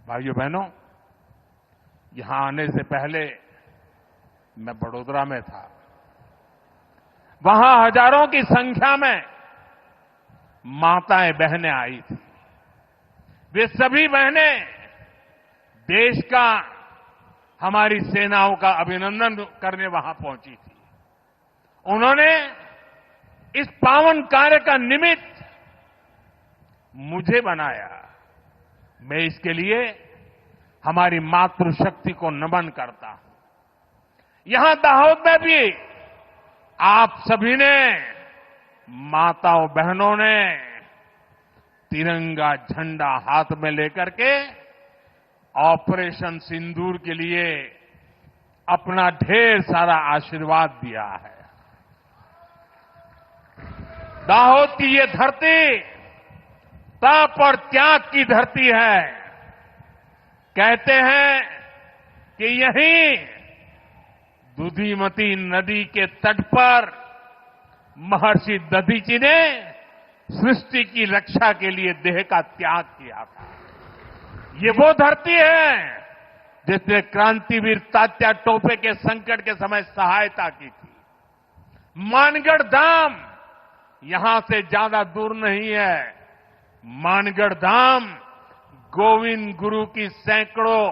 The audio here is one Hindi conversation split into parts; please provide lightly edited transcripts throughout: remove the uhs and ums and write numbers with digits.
भाइयों बहनों, यहां आने से पहले मैं बड़ोदरा में था। वहां हजारों की संख्या में माताएं बहनें आई थी। वे सभी बहनें देश का, हमारी सेनाओं का अभिनंदन करने वहां पहुंची थी। उन्होंने इस पावन कार्य का निमित्त मुझे बनाया। मैं इसके लिए हमारी मातृशक्ति को नमन करता हूं। यहां दाहोद में भी आप सभी ने, माताओं बहनों ने तिरंगा झंडा हाथ में लेकर के ऑपरेशन सिंदूर के लिए अपना ढेर सारा आशीर्वाद दिया है। दाहोद की ये धरती तप और त्याग की धरती है। कहते हैं कि यहीं दुधिमती नदी के तट पर महर्षि दधीची ने सृष्टि की रक्षा के लिए देह का त्याग किया था। ये वो धरती है जिसने क्रांतिवीर तात्या टोपे के संकट के समय सहायता की थी। मानगढ़ धाम यहां से ज्यादा दूर नहीं है। मानगढ़ धाम गोविंद गुरु की सैकड़ों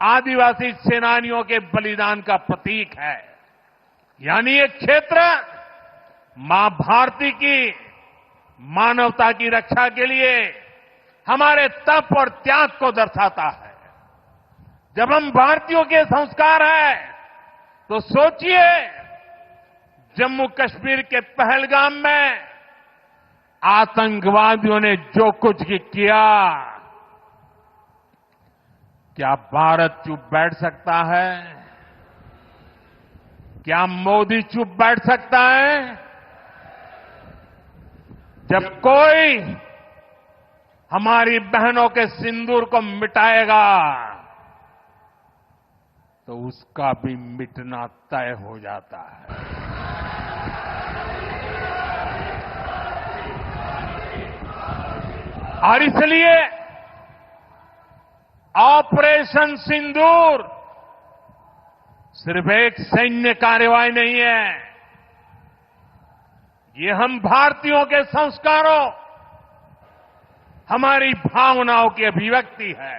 आदिवासी सेनानियों के बलिदान का प्रतीक है। यानी ये क्षेत्र मां भारती की मानवता की रक्षा के लिए हमारे तप और त्याग को दर्शाता है। जब हम भारतीयों के संस्कार हैं तो सोचिए, जम्मू कश्मीर के पहलगाम में आतंकवादियों ने जो कुछ किया, क्या भारत चुप बैठ सकता है? क्या मोदी चुप बैठ सकता है? जब कोई हमारी बहनों के सिंदूर को मिटाएगा तो उसका भी मिटना तय हो जाता है। और इसलिए ऑपरेशन सिंदूर सिर्फ एक सैन्य कार्रवाई नहीं है। ये हम भारतीयों के संस्कारों, हमारी भावनाओं की अभिव्यक्ति है।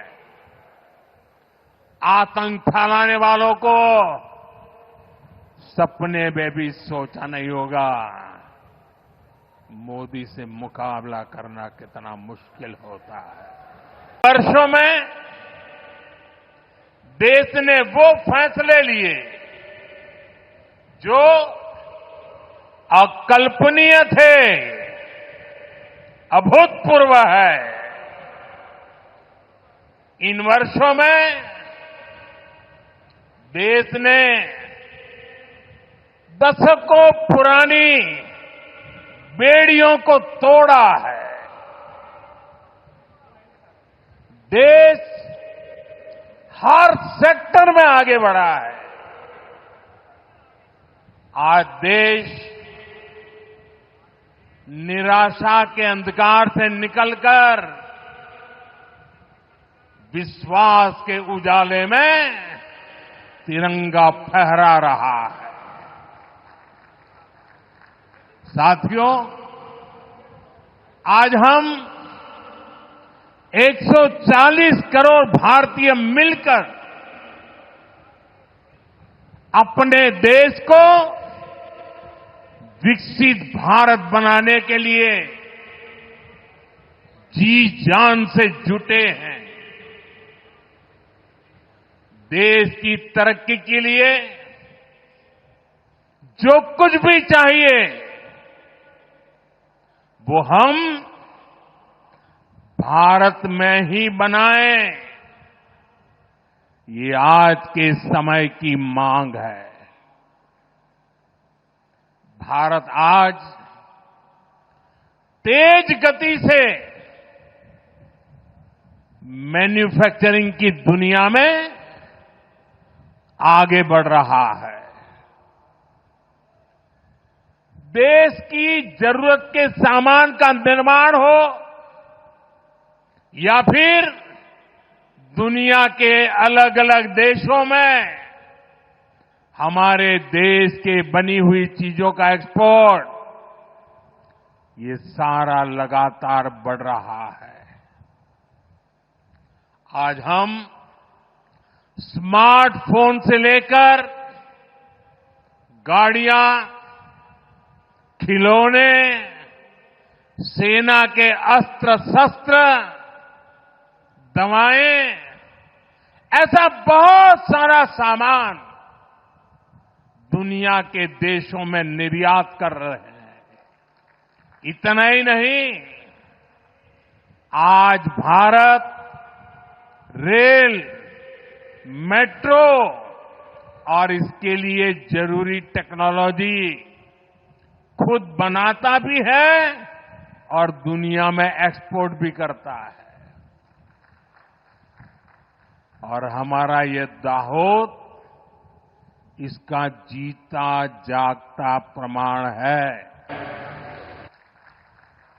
आतंक फैलाने वालों को सपने में भी सोचा नहीं होगा मोदी से मुकाबला करना कितना मुश्किल होता है। वर्षों में देश ने वो फैसले लिए जो अकल्पनीय थे, अभूतपूर्व है। इन वर्षों में देश ने दशकों पुरानी बेड़ियों को तोड़ा है। देश हर सेक्टर में आगे बढ़ा है। आज देश निराशा के अंधकार से निकलकर विश्वास के उजाले में तिरंगा फहरा रहा है। साथियों, आज हम 140 करोड़ भारतीय मिलकर अपने देश को विकसित भारत बनाने के लिए जी जान से जुटे हैं। देश की तरक्की के लिए जो कुछ भी चाहिए वो हम भारत में ही बनाएं, ये आज के समय की मांग है। भारत आज तेज गति से मैन्युफैक्चरिंग की दुनिया में आगे बढ़ रहा है। देश की जरूरत के सामान का निर्माण हो या फिर दुनिया के अलग अलग देशों में हमारे देश के बनी हुई चीजों का एक्सपोर्ट ये सारा लगातार बढ़ रहा है। आज हम स्मार्टफोन से लेकर गाड़ियां, खिलौने, सेना के अस्त्र शस्त्र, दवाएं, ऐसा बहुत सारा सामान दुनिया के देशों में निर्यात कर रहे हैं। इतना ही नहीं, आज भारत रेल, मेट्रो और इसके लिए जरूरी टेक्नोलॉजी खुद बनाता भी है और दुनिया में एक्सपोर्ट भी करता है। और हमारा ये दाहोद इसका जीता जागता प्रमाण है।